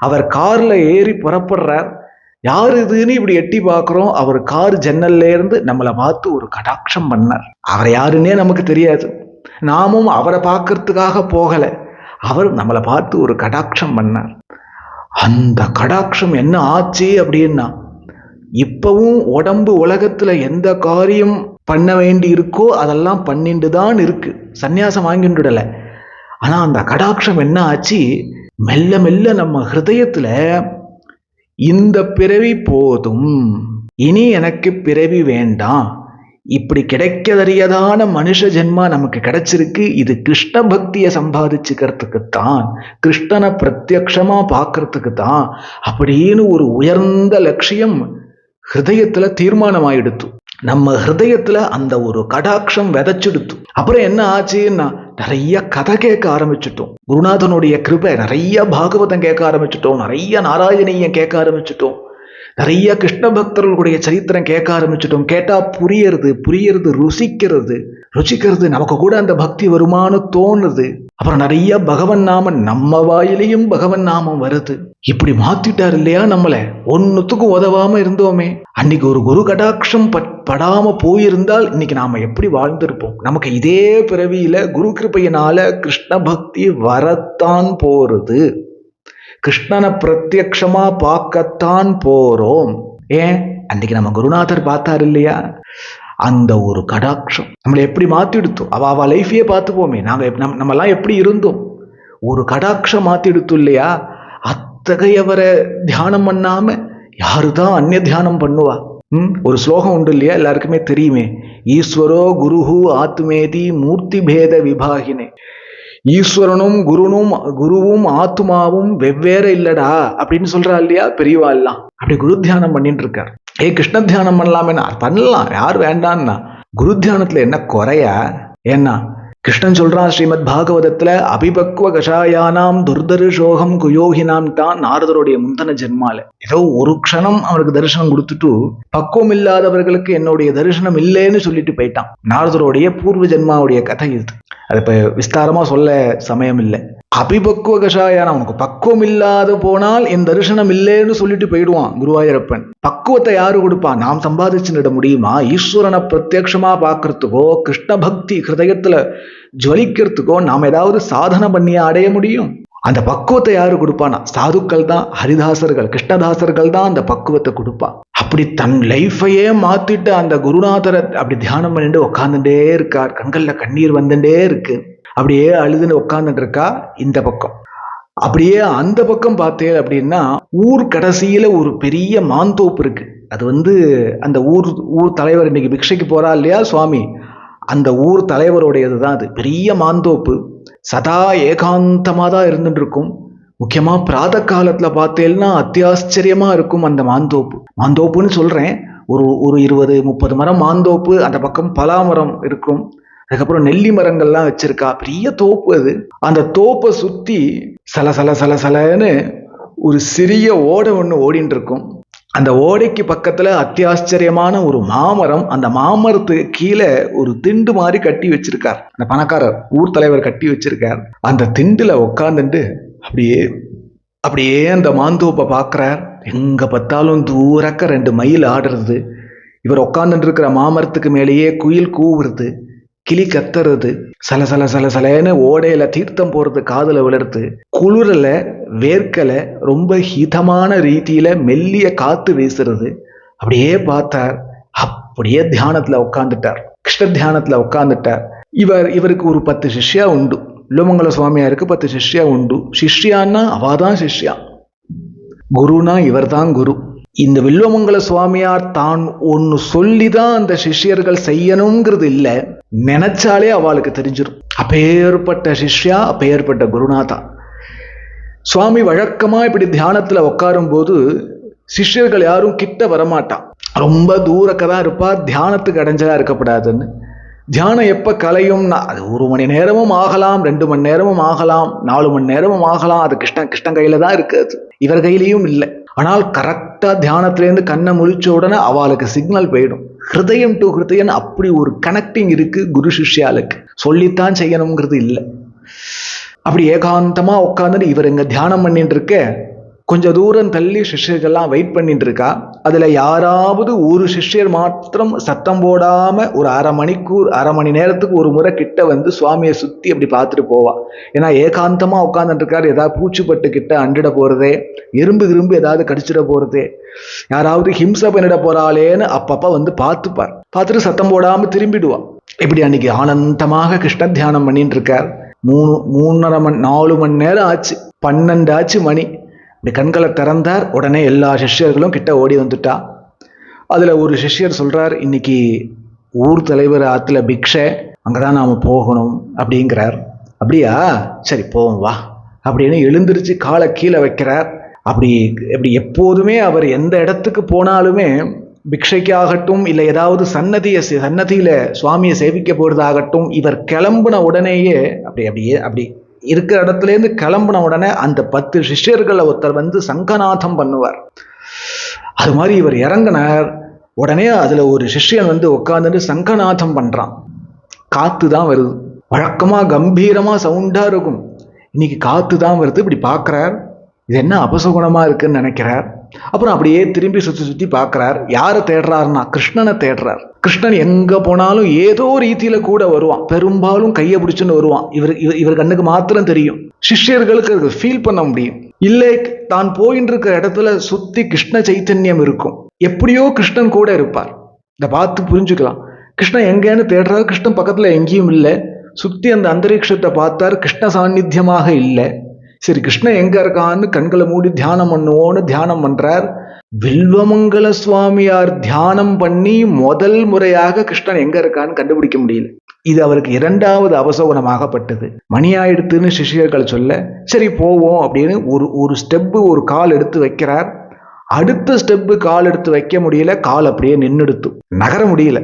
அவர் கார்ல ஏறி புறப்படுறார். யார் இதுன்னு இப்படி எட்டி பார்க்கிறோம். அவர் கார் ஜன்னல்ல இருந்து நம்மளை பார்த்து ஒரு கடாட்சம் பண்ணார். அவர் யாருன்னே நமக்கு தெரியாது, நாமும் அவரை பார்க்கறதுக்காக போகல, அவர் நம்மளை பார்த்து ஒரு கடாட்சம் பண்ணார். அந்த கடாட்சம் என்ன ஆச்சு அப்படின்னா, இப்பவும் உடம்பு உலகத்துல எந்த காரியம் பண்ண வேண்டி இருக்கோ அதெல்லாம் பண்ணிட்டு தான் இருக்கு, சந்நியாசம் வாங்கிட்டுடல. ஆனா அந்த கடாட்சம் என்ன ஆச்சு, மெல்ல மெல்ல நம்ம ஹிருதயத்துல இந்த பிறவி போதும், இனி எனக்கு பிறவி வேண்டாம், இப்படி கிடைக்கதறியதான மனுஷ ஜென்மா நமக்கு கிடைச்சிருக்கு, இது கிருஷ்ண பக்தியை சம்பாதிச்சுக்கிறதுக்குத்தான், கிருஷ்ணனை பிரத்யக்ஷமா பார்க்கறதுக்கு தான் அப்படின்னு ஒரு உயர்ந்த லட்சியம் ஹிருதயத்துல தீர்மானமாயிடுத்து. நம்ம ஹிருதயத்துல அந்த ஒரு கடாட்சம் விதைச்சிடுத்து. அப்புறம் என்ன ஆச்சுன்னா, நிறைய கதை கேட்க ஆரம்பிச்சுட்டோம். குருநாதனுடைய கிருபை, நிறைய பாகவதம் கேட்க ஆரம்பிச்சுட்டோம், நிறைய நாராயணியம் கேட்க ஆரம்பிச்சுட்டோம், நிறைய கிருஷ்ண பக்தர்களுடைய சரித்திரம் கேட்க ஆரம்பிச்சிட்டோம். கேட்டா புரியறது, ருசிக்கிறது, நமக்கு கூட அந்த பக்தி வருமானு தோணுது. அப்புறம் நிறைய பகவன் நாமம், நம்ம வாயிலையும் பகவன் நாமம் வருது. இப்படி மாத்திட்டார் இல்லையா நம்மள. ஒன்னுத்துக்கும் உதவாம இருந்தோமே, அன்னைக்கு ஒரு குரு கடாட்சம் படாம போயிருந்தால் இன்னைக்கு நாம எப்படி வாழ்ந்திருப்போம். நமக்கு இதே பிறவியில குரு கிருபையினால கிருஷ்ண பக்தி வரத்தான் போறது, கிருஷ்ணனை பிரத்யக்ஷமா பார்க்கத்தான் போறோம். ஏன், அன்னைக்கு நம்ம குருநாதர் பார்த்தார் இல்லையா, அந்த ஒரு கடாட்சம் நம்மளை எப்படி மாத்திடுத்தோம். அவ லைஃபையே பார்த்துப்போமே, நம்ம எல்லாம் எப்படி இருந்தோம், ஒரு கடாட்சம் மாத்திடுத்தோம் இல்லையா. அத்தகையவரை தியானம் பண்ணாம யாருதான் அந்நிய தியானம் பண்ணுவா? ஒரு ஸ்லோகம் உண்டு இல்லையா, எல்லாருக்குமே தெரியுமே, ஈஸ்வரோ குருஹு ஆத்மேதி மூர்த்தி பேத விபாகினே. ஈஸ்வரனும் குருவும் ஆத்மாவும் வெவ்வேறு இல்லடா அப்படின்னு சொல்றா இல்லையா பெரியவா எல்லாம். அப்படி குரு தியானம் பண்ணிட்டு இருக்கார். கிருஷ்ண தியானம் பண்ணலாமே, பண்ணலாம், யார் வேண்டான்னா. குரு தியானத்துல என்ன குறையா? ஏன்னா கிருஷ்ணன் சொல்றான் ஸ்ரீமத் பாகவதத்துல, அபிபக்வ கஷாயானாம் துர்தர்ஷோகம் குயோகினாம் தான் நாரதருடைய முந்தன ஜென்மால. ஏதோ ஒரு க்ஷணம் அவருக்கு தரிசனம் கொடுத்துட்டு பக்குவம் இல்லாதவர்களுக்கு என்னுடைய தரிசனம் இல்லைன்னு சொல்லிட்டு போயிட்டான். நாரதருடைய பூர்வ ஜென்மாவுடைய கதை இது. அது இப்ப விஸ்தாரமா சொல்ல சமயம் இல்லை. அபிபக்குவ கஷாயானம், உனக்கு பக்குவம் இல்லாத போனால் என் தரிசனம் இல்லைன்னு சொல்லிட்டு போயிடுவான் குருவாயூரப்பன். பக்குவத்தை யாரு கொடுப்பா? நாம் சம்பாதிச்சுட முடியுமா? ஈஸ்வரனை பிரத்யக்ஷமா பார்க்கறதுக்கோ கிருஷ்ண பக்தி ஹிருதயத்துல ஜுவலிக்கிறதுக்கோ நாம் ஏதாவது சாதனை பண்ணி அடைய முடியும்? அந்த பக்குவத்தை யாரு கொடுப்பானா? சாதுக்கள் தான், ஹரிதாசர்கள், கிருஷ்ணதாசர்கள் தான் அந்த பக்குவத்தை கொடுப்பா. அப்படி தன் லைஃபையே மாத்திட்டு அந்த குருநாதரை அப்படி தியானம் பண்ணிட்டு உட்காந்துட்டே இருக்கார். கண்கள்ல கண்ணீர் வந்துட்டே இருக்கு. அப்படியே அழுதுன்னு உட்கார்ந்துட்டு இருக்கா. இந்த பக்கம் அப்படியே அந்த பக்கம் பார்த்தேன் அப்படின்னா ஊர் கடைசியில ஒரு பெரிய மாந்தோப்பு இருக்கு. அது அந்த ஊர் ஊர் தலைவர் இன்னைக்கு பிக்ஷைக்கு போறா இல்லையா சுவாமி, அந்த ஊர் தலைவருடையது தான். அது பெரிய மாந்தோப்பு, சதா ஏகாந்தமா தான் இருந்துட்டு இருக்கும். முக்கியமா பிராத காலத்துல பார்த்தேன்னா அத்தியாச்சரியமா இருக்கும் அந்த மாந்தோப்புன்னு சொல்றேன். ஒரு 20-30 மரம் மாந்தோப்பு, அந்த பக்கம் பலாமரம் இருக்கும், அதுக்கப்புறம் நெல்லி மரங்கள்லாம் வச்சிருக்கா. பெரிய தோப்பு அது. அந்த தோப்பை சுத்தி சலன்னு ஒரு சிறிய ஓடை ஒன்று ஓடின்னு இருக்கும். அந்த ஓடைக்கு பக்கத்துல அத்தியாச்சரியமான ஒரு மாமரம். அந்த மாமரத்துக்கு கீழே ஒரு திண்டு மாதிரி கட்டி வச்சிருக்கார். அந்த பணக்காரர் ஊர் தலைவர் கட்டி வச்சிருக்கார். அந்த திண்டுல உட்காந்துட்டு அப்படியே அந்த மாந்தோப்பை பார்க்கிறார். எங்க பார்த்தாலும் தூரக்க 2 மயில் ஆடுறது, இவர் உட்காந்துட்டு இருக்கிற மாமரத்துக்கு மேலேயே குயில் கூவுறது, கிளி கத்துறது, சலன்னு ஓடையில தீர்த்தம் போறது காதுல விழுறது, குளிரல வேர்க்கல ரொம்ப ஹிதமான ரீதியில மெல்லிய காத்து வீசுறது. அப்படியே பார்த்தார். அப்படியே தியானத்துல உட்காந்துட்டார், கிருஷ்ண தியானத்துல உட்காந்துட்டார். இவருக்கு ஒரு 10 சிஷ்யா உண்டு. வில்வமங்கல சுவாமியாருக்கு 10 சிஷ்யா உண்டு. சிஷ்யான்னா அவாதான் சிஷ்யா, குருனா இவர் தான் குரு. இந்த வில்வமங்கல சுவாமியார் தான் ஒன்னு சொல்லிதான் அந்த சிஷ்யர்கள் செய்யணுங்கிறது இல்ல, நினைச்சாலே அவளுக்கு தெரிஞ்சிடும். அப்பேற்பட்ட சிஷ்யா, அப்பேற்பட்ட குருநாதா. சுவாமி வழக்கமா இப்படி தியானத்துல உட்காரும் போது சிஷ்யர்கள் யாரும் கிட்ட வரமாட்டான், ரொம்ப தூரக்கதான் இருப்பா. தியானத்துக்கு அடைஞ்சலா இருக்கப்படாதுன்னு. தியானம் எப்ப கலையும்னா அது 1 மணி நேரமும் ஆகலாம், 2 மணி நேரமும் ஆகலாம், 4 மணி நேரமும் ஆகலாம். அது கிருஷ்ணன் கையில தான் இருக்கு, அது இவர் கையிலையும் இல்லை. ஆனால் கரெக்டா தியானத்திலேருந்து கண்ணை முழிச்ச உடனே அவளுக்கு சிக்னல் போயிடும். ஹிருதயம் டு ஹிருதயம் அப்படி ஒரு கனெக்டிங் இருக்கு குரு சிஷ்யாளுக்கு. சொல்லித்தான் செய்யணுங்கிறது இல்லை. அப்படி ஏகாந்தமா உட்காந்துட்டு இவர் இங்க தியானம் பண்ணிட்டு இருக்க, கொஞ்சம் தூரம் தள்ளி சிஷ்யர்கள்லாம் வெயிட் பண்ணிட்டு இருக்கா. அதுல யாராவது ஒரு சிஷ்யர் மாத்திரம் சத்தம் போடாம ஒரு அரை மணி நேரத்துக்கு ஒரு முறை கிட்ட வந்து சுவாமியை சுத்தி அப்படி பார்த்துட்டு போவா. ஏன்னா ஏகாந்தமா உட்காந்துட்டு இருக்காரு. ஏதாவது பூச்சிப்பட்டு கிட்ட அண்டிட போறதே, எறும்பு ஏதாவது கடிச்சிட போறதே, யாராவது ஹிம்சை பண்ணிட போறாளேன்னு அப்பப்ப வந்து பார்த்துட்டு சத்தம் போடாம திரும்பிடுவா. இப்படி அன்னைக்கு ஆனந்தமாக கிருஷ்ண தியானம் பண்ணிட்டு இருக்கார். 4 மணி நேரம் ஆச்சு, 12 ஆச்சு மணி. இப்படி கண்களை திறந்தார். உடனே எல்லா சிஷ்யர்களும் கிட்ட ஓடி வந்துட்டா. அதுல ஒரு சிஷ்யர் சொல்றார், இன்னைக்கு ஊர் தலைவர் ஆத்துல பிக்ஷை, அங்கதான் நாம போகணும் அப்படிங்கிறார். அப்படியா, சரி போவோம் வா அப்படின்னு எழுந்திருச்சு காலை கீழே வைக்கிறார். அப்படி எப்போதுமே அவர் எந்த இடத்துக்கு போனாலுமே பிக்ஷைக்காகட்டும் இல்லை ஏதாவது சன்னதியில சுவாமியை சேவிக்க போறதாகட்டும், இவர் கிளம்புன உடனேயே அப்படி இருக்கிற இடத்துல இருந்து கிளம்புன உடனே அந்த 10 சிஷ்யர்களை ஒருத்தர் வந்து சங்கநாதம் பண்ணுவார். அது மாதிரி இவர் இறங்கினார். உடனே அதுல ஒரு சிஷ்யன் வந்து உட்காந்துட்டு சங்கநாதம் பண்றான். காத்து தான் வருது. வழக்கமா கம்பீரமா சவுண்டா இருக்கும், இன்னைக்கு காத்து தான் வருது. இப்படி பார்க்கிறார், இது என்ன அபசகுணமா இருக்குன்னு நினைக்கிறார். அப்புறம் அப்படியே திரும்பி சுத்தி பார்க்கிறார். யாரை தேடுறாருன்னா கிருஷ்ணனை தேடுறார். கிருஷ்ணன் எங்க போனாலும் ஏதோ ரீதியில கூட வருவான், பெரும்பாலும் கையை பிடிச்சுன்னு வருவான். இவர் கண்ணுக்கு மாத்திரம் தெரியும், சிஷ்யர்களுக்கு அது ஃபீல் பண்ண முடியும். இல்லை, தான் போயின்னு இருக்கிற இடத்துல சுத்தி கிருஷ்ண சைத்தன்யம் இருக்கும். எப்படியோ கிருஷ்ணன் கூட இருப்பார். இதை பார்த்து புரிஞ்சுக்கலாம். கிருஷ்ணன் எங்கேன்னு தேடுறாரு, கிருஷ்ணன் பக்கத்துல எங்கேயும் இல்லை. சுத்தி அந்த அந்தரிக்ஷத்தை பார்த்தார், கிருஷ்ண சாநித்தியமாக இல்லை. சரி, கிருஷ்ணன் எங்க இருக்கான்னு கண்களை மூடி தியானம் பண்ணுவோன்னு தியானம் பண்றார். வில்வமங்கல சுவாமியார் தியானம் பண்ணி முதல் முறையாக கிருஷ்ணன் எங்க இருக்கான்னு கண்டுபிடிக்க முடியல. இது அவருக்கு 2வது அபசகுணமாகப்பட்டது. மணி ஆயிடுத்துன்னு சிஷ்யர்கள் சொல்ல, சரி போவோம் அப்படின்னு ஒரு ஸ்டெப்பு ஒரு கால் எடுத்து வைக்கிறார். அடுத்த ஸ்டெப்பு கால் எடுத்து வைக்க முடியல, கால் அப்படியே நின்னுடுத்து, நகர முடியல.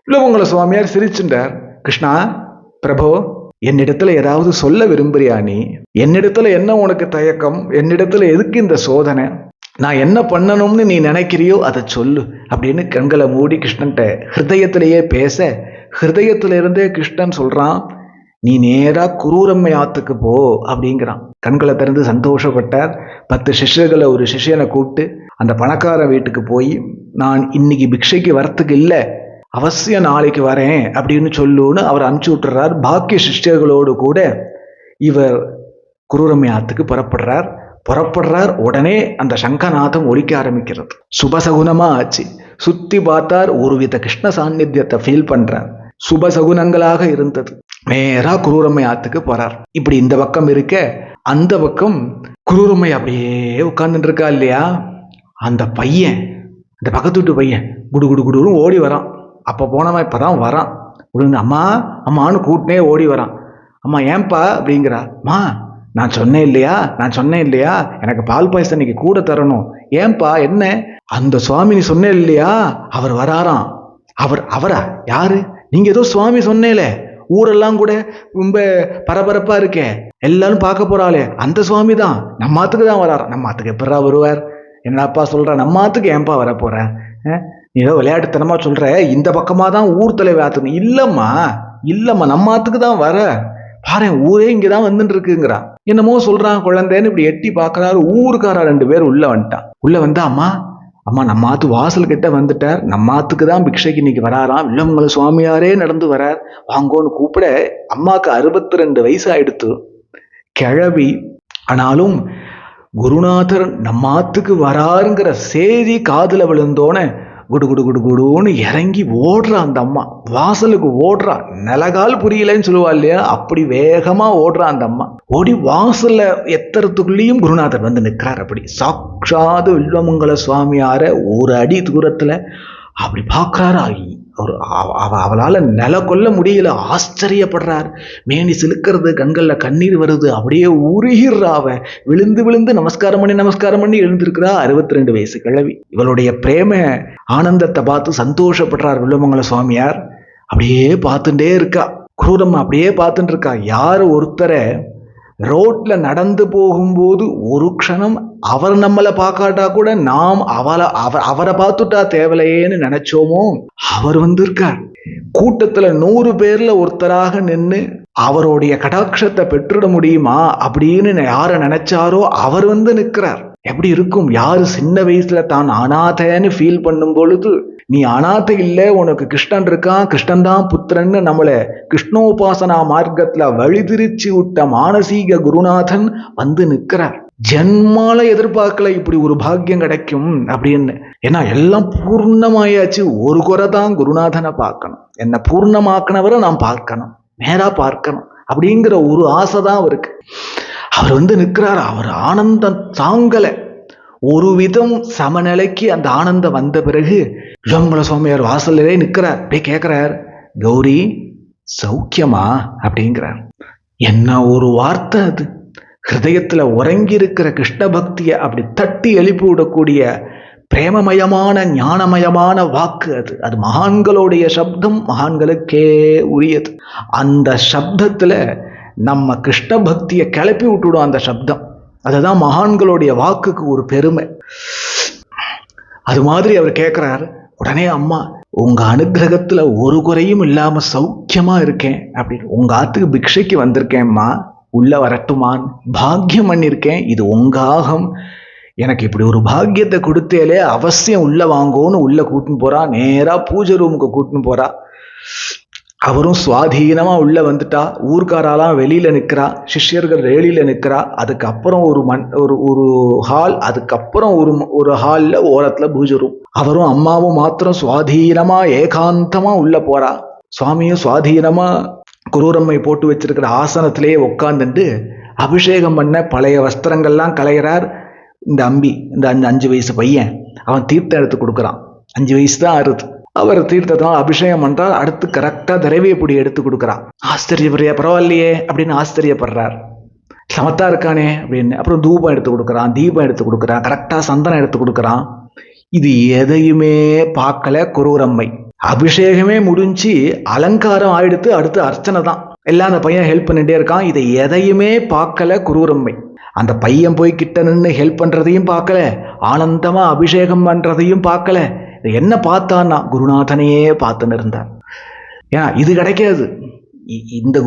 வில்வமங்கல சுவாமியார் சிரிச்சுட்டார். கிருஷ்ணா பிரபோ, என்னிடத்துல ஏதாவது சொல்ல விரும்புறியா? நீ என்னிடத்துல என்ன உனக்கு தயக்கம்? என்னிடத்துல எதுக்கு இந்த சோதனை? நான் என்ன பண்ணணும்னு நீ நினைக்கிறியோ அதை சொல்லு அப்படின்னு கண்களை மூடி கிருஷ்ணன்ட்ட ஹிருதயத்திலேயே பேச, ஹிருதயத்தில இருந்தே கிருஷ்ணன் சொல்றான், நீ நேரா குரூரம்மை ஆத்துக்கு போ அப்படிங்கிறான். கண்களை திறந்து சந்தோஷப்பட்டார். 10 சிஷ்யர்களை ஒரு சிஷ்யனை கூப்பிட்டு அந்த பணக்கார வீட்டுக்கு போய், நான் இன்னைக்கு பிக்ஷைக்கு வரத்துக்கு இல்லை, அவசியம் நாளைக்கு வரேன் அப்படின்னு சொல்லுன்னு அவர் அனுப்பிச்சு விட்டுறார். பாக்கிய சிஷ்யர்களோடு கூட இவர் குரூரம்மை ஆத்துக்கு புறப்படுறார். உடனே அந்த சங்கநாதம் ஒலிக்க ஆரம்பிக்கிறது. சுபசகுனமா ஆச்சு. சுத்தி பார்த்தார், ஒருவித கிருஷ்ண சாநித்தியத்தை ஃபீல் பண்றார். சுபசகுனங்களாக இருந்தது. நேரா குரூரம்மை ஆத்துக்கு போறார். இப்படி இந்த பக்கம் இருக்க அந்த பக்கம் குரூரம்மை அப்படியே உட்கார்ந்துட்டு இருக்கா இல்லையா, அந்த பையன், அந்த பக்கத்து வீட்டு பையன் குடு குடு குடுன்னு ஓடி வரான். அப்போ போனவன் இப்பதான் வரான். விழுந்து அம்மா அம்மான்னு கூட்டினே ஓடி வரான். அம்மா ஏன்பா அப்படிங்கிறா. அம்மா நான் சொன்னேன் இல்லையா எனக்கு பால் பாயசம் இன்னைக்கு கூட தரணும். ஏன்பா என்ன? அந்த சுவாமி நீ சொன்னே இல்லையா, அவர் வராராம். அவரா? யாரு? நீங்க ஏதோ சுவாமி சொன்னேலே, ஊரெல்லாம் கூட ரொம்ப பரபரப்பா இருக்கே, எல்லாரும் பார்க்க போறாளே, அந்த சுவாமி தான் நம்ம ஆத்துக்கு தான் வராராம். நம்ம ஆத்துக்கு எப்படா வருவார்? என்னப்பா சொல்ற? நம்ம ஆத்துக்கு ஏன்பா வர போற? நீ ஏதோ விளையாட்டுத்தனமா சொல்ற, இந்த பக்கமா தான் ஊர் தலைவர் ஆத்துக்கு. இல்லம்மா நம்ம ஆத்துக்கு தான் வர. பாரு ஊரே இங்கதான் வந்துட்டு இருக்குங்கிறான். என்னமோ சொல்றான் குழந்தைன்னு இப்படி எட்டி பாக்குறாரு. ஊருக்காரா 2 பேர் உள்ள வந்துட்டான். உள்ள வந்து அம்மா நம்ம ஆத்து வாசல் கிட்ட வந்துட்டார், நம்ம ஆத்துக்கு தான் பிக்ஷைக்கு இன்னைக்கு வராராம், வில்லமங்கல சுவாமியாரே நடந்து வரார், வாங்கோன்னு கூப்பிட. அம்மாக்கு 62 வயசு ஆயிடுத்து, கிழவி. ஆனாலும் குருநாதர் நம்ம ஆத்துக்கு வராருங்கிற செய்தி காதுல விழுந்தோன குடு குடு குடு குடுன்னு இறங்கி ஓடுறா. அந்த அம்மா வாசலுக்கு ஓடுறா. நிலகால் புரியலன்னு சொல்லுவா இல்லையா, அப்படி வேகமா ஓடுறா அந்த அம்மா. ஓடி வாசல்ல எத்தறதுக்குள்ளேயும் குருநாதர் வந்து நிற்கிறார். அப்படி சாட்சாது வில்வமங்கல சுவாமியார ஒரு அடி தூரத்துல அப்படி பார்க்கிறாரா. அவளால நில கொள்ள முடியல, ஆச்சரியப்படுறார். மேனி சிலுக்கிறது, கண்கள்ல கண்ணீர் வருது, அப்படியே உருகிடுறா. அவ விழுந்து விழுந்து நமஸ்காரம் பண்ணி எழுந்திருக்கிறா. 62 வயசு கிழவி. இவளுடைய பிரேம ஆனந்தத்தை பார்த்து சந்தோஷப்படுறார் வில்வமங்கல சுவாமியார். அப்படியே பார்த்துட்டே இருக்கா. குரூரம்மா அப்படியே பார்த்துட்டு இருக்கா. யார் ஒருத்தரை ரோட்ல நடந்து போகும்போது ஒரு க்ஷணம் அவர் நம்மளை பார்க்காட்டா கூட நாம் அவரை பார்த்துட்டா தேவலையேன்னு நினைச்சோமோ, அவர் வந்திருக்கார். கூட்டத்துல 100 பேர்ல ஒருத்தராக நின்று அவருடைய கடாட்சத்தை பெற்றுட முடியுமா அப்படின்னு யார நினைச்சாரோ அவர் வந்து நிற்கிறார். எப்படி இருக்கும்? யாரு சின்ன வயசுல தான் அநாதைன்னு ஃபீல் பண்ணும் பொழுது, நீ அநாதை இல்ல, உனக்கு கிருஷ்ணன் இருக்கான், கிருஷ்ணன் தான் புத்திரன்னு நம்மளை கிருஷ்ணோபாசனா மார்க்கத்துல வழிதிரிச்சு விட்ட மானசீக குருநாதன் வந்து நிற்கிறார். ஜென்மால எதிர்பார்க்கல இப்படி ஒரு பாக்கியம் கிடைக்கும் அப்படின்னு. ஏன்னா எல்லாம் பூர்ணமாயாச்சு, ஒரு குறை தான் குருநாதனை பார்க்கணும், என்ன பூர்ணமாக்கினவரை நான் பார்க்கணும், நேரா பார்க்கணும் அப்படிங்கிற ஒரு ஆசை தான் அவருக்கு. அவர் வந்து நிற்கிறார். அவர் ஆனந்தம் தாங்கல. ஒரு விதம் சமநிலைக்கு அந்த ஆனந்தம் வந்த பிறகு வில்வமங்கல சுவாமியார் வாசல்லே நிற்கிறார். அப்படியே கேட்கிறார், கௌரி சௌக்கியமா அப்படிங்கிறார். என்ன ஒரு வார்த்தை அது! ஹிருதயத்துல உறங்கி இருக்கிற கிருஷ்ண பக்தியை அப்படி தட்டி எழுப்பி விடக்கூடிய பிரேமமயமான ஞானமயமான வாக்கு அது. அது மகான்களுடைய சப்தம், மகான்களுக்கே உரியது. அந்த சப்தத்துல நம்ம கிருஷ்ண பக்தியை கிளப்பி விட்டுடும் அந்த சப்தம். அதுதான் மகான்களுடைய வாக்குக்கு ஒரு பெருமை. அது மாதிரி அவர் கேட்கிறார். உடனே அம்மா, உங்க அனுகிரகத்துல ஒரு குறையும் இல்லாம சௌக்கியமா இருக்கேன் அப்படின்னு. உங்க ஆத்துக்கு பிக்ஷைக்கு வந்திருக்கேன்மா, உள்ள வரட்டுமான் பாக்கியம் பண்ணியிருக்கேன், இது உங்க ஆகம், எனக்கு இப்படி ஒரு பாக்கியத்தை கொடுத்தேலே, அவசியம் உள்ள வாங்கோன்னு உள்ள கூட்டின்னு போறா. நேரா பூஜை ரூமுக்கு கூட்டின்னு போறா. அவரும் சுவாதீனமா உள்ள வந்துட்டா. ஊர்க்காரெல்லாம் வெளியில நிற்கிறா, சிஷ்யர்கள் ரேலியில நிற்கிறா. அதுக்கப்புறம் ஒரு ஹால், அதுக்கப்புறம் ஒரு ஹால்ல ஓரத்துல பூஜை ரூம். அவரும் அம்மாவும் மாத்திரம் சுவாதீனமா ஏகாந்தமா உள்ள போறா. சுவாமியும் சுவாதீனமா குரூரம்மை போட்டு வச்சிருக்கிற ஆசனத்திலேயே உட்காந்துட்டு அபிஷேகம் பண்ண பழைய வஸ்திரங்கள்லாம் களைகிறார். இந்த அம்பி, இந்த 5 வயசு பையன், அவன் தீர்த்தம் எடுத்து கொடுக்குறான். 5 வயசு தான் ஆறுது. அவர் தீர்த்தத்தினால் அபிஷேகம் பண்றார். அடுத்து கரெக்டா திரவிய பொடி எடுத்து கொடுக்குறான். ஆச்சரியப்படுறியா, பரவாயில்லையே அப்படின்னு ஆச்சரியப்படுறார். சமத்தா இருக்கானே அப்படின்னு. அப்புறம் தூபம் எடுத்து கொடுக்குறான், தீபம் எடுத்து கொடுக்குறான், கரெக்டா சந்தனம் எடுத்து கொடுக்குறான். இது எதையுமே பார்க்கல குரூரம்மை. அபிஷேகமே முடிஞ்சு அலங்காரம் ஆயிடுத்து, அடுத்து அர்ச்சனை தான். எல்லாம் அந்த பையன் ஹெல்ப் பண்ணிட்டே இருக்கான். இதை எதையுமே பார்க்கல குரூரம்மை. அந்த பையன் போய் கிட்ட நின்று ஹெல்ப் பண்றதையும் பார்க்கல, ஆனந்தமா அபிஷேகம் பண்றதையும் பார்க்கல. என்ன பார்த்தான்னா குருநாதனையே பார்த்துன்னு இருந்தார். ஏன்னா இது கிடைக்காது, இந்த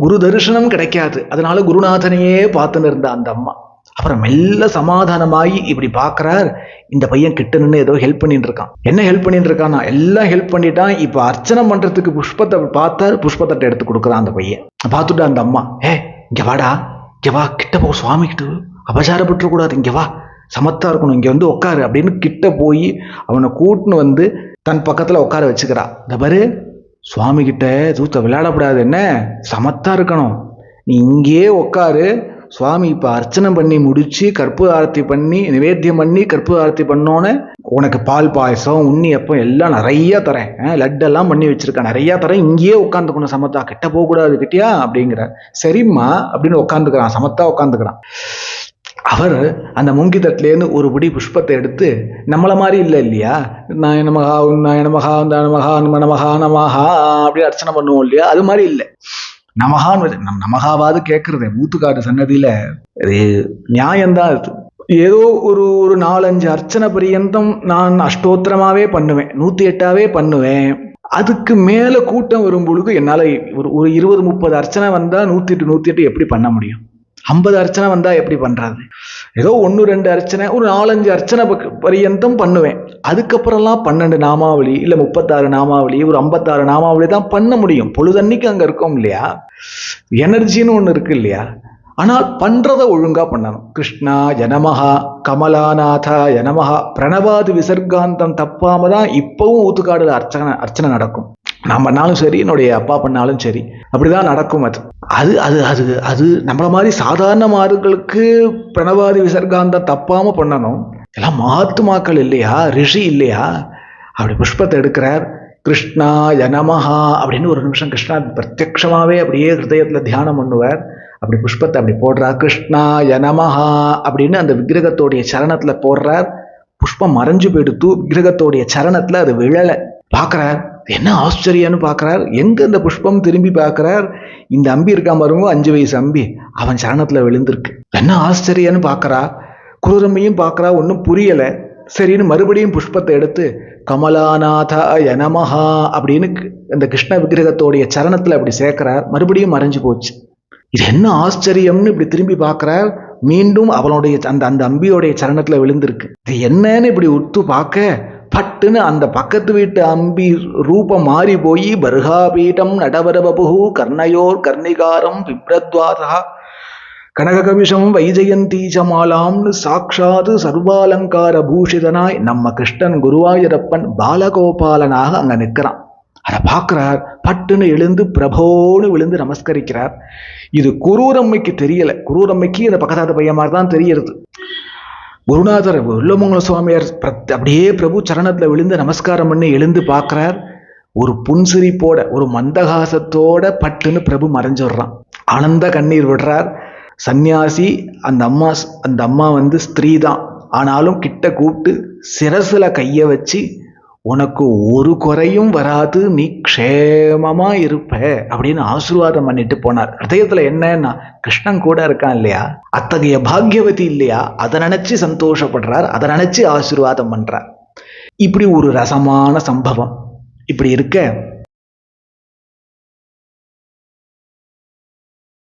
குரு தரிசனம் கிடைக்காது. அதனால குருநாதனையே பார்த்துன்னு இருந்தா அந்த அம்மா. அப்புறம் மெல்ல சமாதானமாகி இப்படி பார்க்கறார். இந்த பையன் கிட்ட நின்று ஏதோ ஹெல்ப் பண்ணிட்டு இருக்கான். என்ன ஹெல்ப் பண்ணிட்டு இருக்கான்னா, எல்லாம் ஹெல்ப் பண்ணிட்டான். இப்ப அர்ச்சனை பண்றதுக்கு புஷ்பத்தை பார்த்தார். புஷ்பத்தட்டை எடுத்து கொடுக்குறான் அந்த பையன். பார்த்துட்டு அந்த அம்மா, இங்க வாடா, இங்க வா, கிட்ட போ, சுவாமி கிட்ட அபசாரப்பட்டு கூடாது, இங்க வா, சமத்தா இருக்கணும், இங்க வந்து உட்காரு அப்படின்னு கிட்ட போய் அவனை கூட்டுன்னு வந்து தன் பக்கத்துல உட்கார வச்சுக்கிறா. இந்த பாரு, சுவாமி கிட்ட தூத்த விளையாடக்கூடாது, என்ன சமத்தா இருக்கணும், நீ இங்கேயே உட்காரு, சுவாமி இப்ப அர்ச்சனை பண்ணி முடிச்சு கற்பூர ஆரத்தி பண்ணி நிவேத்தியம் பண்ணி கற்பூர ஆரத்தி பண்ணோன்னே உனக்கு பால் பாயசம் உண்ணியப்பம் எல்லாம் நிறைய தரேன், லட்டெல்லாம் பண்ணி வச்சிருக்கேன், நிறைய தரேன், இங்கேயே உட்காந்துக்கணும் சமத்தா, கிட்ட போக கூடாது கிட்டியா அப்படிங்கிற. சரிம்மா அப்படின்னு உட்காந்துக்கிறான், சமத்தா உட்காந்துக்கிறான். அவர் அந்த மூங்கி தட்டிலேருந்து ஒரு பிடி புஷ்பத்தை எடுத்து, நம்மள மாதிரி இல்லை இல்லையா, நான் நமகா உன்னாய நமகா நமகா நமகா நமகா அப்படி அர்ச்சனை பண்ணுவோம் இல்லையா, அது மாதிரி இல்லை. நமகான்னு நமகாவாது கேட்கறது ஊத்துக்காடு சன்னதியில நியாயம்தான். அது ஏதோ ஒரு 4-5 அர்ச்சனை பரியந்தம் நான் அஷ்டோத்திரமாவே பண்ணுவேன், 108ஆவே பண்ணுவேன். அதுக்கு மேல கூட்டம் வரும் பொழுது என்னால ஒரு 20-30 அர்ச்சனை வந்தா 108 எப்படி பண்ண முடியும்? 50 அர்ச்சனை வந்தா எப்படி பண்றது? ஏதோ 1-2 அர்ச்சனை, ஒரு 4-5 அர்ச்சனை பரியந்தம் பண்ணுவேன். அதுக்கப்புறம்லாம் 12 நாமாவளி இல்ல 36 நாமாவளி, ஒரு 56 நாமாவளி தான் பண்ண முடியும். பொழுதன்னைக்கு அங்க இருக்கோம் இல்லையா, எனர்ஜின்னு ஒண்ணு இருக்கு இல்லையா. ஆனால் பண்றத ஒழுங்கா பண்ணணும். கிருஷ்ணா ஜனமஹா கமலாநாதா ஜனமஹா பிரணவாதி விசர்காந்தம் தப்பாம தான் இப்பவும் ஊத்துக்காடுல அர்ச்சனை நடக்கும். நான் பண்ணாலும் சரி, என்னுடைய அப்பா பண்ணாலும் சரி, அப்படிதான் நடக்கும். அது அது அது அது நம்மள மாதிரி சாதாரண மாறுகளுக்கு பிரணவாதி விசர்காந்தம் தப்பாம பண்ணணும். எல்லாம் மகாத்மாக்கள் இல்லையா, ரிஷி இல்லையா. அப்படி புஷ்பத்தை எடுக்கிறார். கிருஷ்ணா ஜனமஹா அப்படின்னு ஒரு நிமிஷம் கிருஷ்ணா பிரத்யக்ஷமாவே அப்படியே ஹிருதயத்துல தியானம் பண்ணுவார். அப்படி புஷ்பத்தை அப்படி போடுறார். கிருஷ்ணா ஜனமஹா அப்படின்னு அந்த விக்கிரகத்தோடைய சரணத்துல போடுறார். புஷ்பம் மறைஞ்சு போயிடுத்து, விக்கிரகத்தோடைய சரணத்துல அது விழல. பார்க்கிறார், என்ன ஆச்சரியன்னு பார்க்கிறார். எங்க இந்த புஷ்பம் திரும்பி பார்க்கிறார், இந்த அம்பி இருக்கான் பாருங்க, 5 வயசு அம்பி, அவன் சரணத்துல விழுந்திருக்கு. என்ன ஆச்சரியன்னு பார்க்கறா. குருரம்மையும் பார்க்கறா, ஒன்றும் புரியல. சரின்னு மறுபடியும் புஷ்பத்தை எடுத்து கமலாநாதா யனமஹா அப்படின்னு அந்த கிருஷ்ண விக்கிரகத்தோடைய சரணத்துல அப்படி சேர்க்கிறார். மறுபடியும் மறைஞ்சு போச்சு. இது என்ன ஆச்சரியம்னு இப்படி திரும்பி பார்க்கிறார். மீண்டும் அவனுடைய அந்த அம்பியோடைய சரணத்துல விழுந்திருக்கு. இது என்னன்னு இப்படி உத்து பார்க்க பட்டுன்னு அந்த பக்கத்து வீட்டு அம்பி ரூபம் மாறி போய் பர்ஹாபீடம் நடவரபபு கர்ணயோர் கர்ணிகாரம் பிப்ரத்வாதா கனககவிஷம் வைஜயந்தீஜமாலாம்னு சாட்சாது சர்வாலங்கார பூஷிதனாய் நம்ம கிருஷ்ணன் குருவாயூரப்பன் பாலகோபாலனாக அங்க நிற்கிறான். அதை பார்க்கிறார். பட்டுன்னு எழுந்து பிரபோன்னு விழுந்து நமஸ்கரிக்கிறார். இது குரூரம்மைக்கு தெரியல. குரூரம்மைக்கு இந்த பக்கத்தாத பையன் மாதிரி தான் தெரியறது. குருநாதர் வில்வமங்கல சுவாமியார் அப்படியே பிரபு சரணத்துல விழுந்து நமஸ்காரம் பண்ணி எழுந்து பார்க்கிறார். ஒரு புன்சிரிப்போட ஒரு மந்தகாசத்தோட பட்டுன்னு பிரபு மறைஞ்சிடுறான். ஆனந்த கண்ணீர் விடுறார். சந்நியாசி அந்த அம்மா ஸ்திரீ தான், ஆனாலும் கிட்ட கூப்பிட்டு சிரசுல கைய வச்சு, உனக்கு ஒரு குறையும் வராது, நீ க்ஷேமமா இருப்ப அப்படின்னு ஆசீர்வாதம் பண்ணிட்டு போனார். ஹிருதயத்துல என்னன்னா கிருஷ்ணன் கூட இருக்கான் இல்லையா, அத்தகைய பாக்யவதி இல்லையா, அதை நினைச்சு சந்தோஷப்படுறார், அதை நினைச்சு ஆசீர்வாதம் பண்றார். இப்படி ஒரு ரசமான சம்பவம். இப்படி இருக்க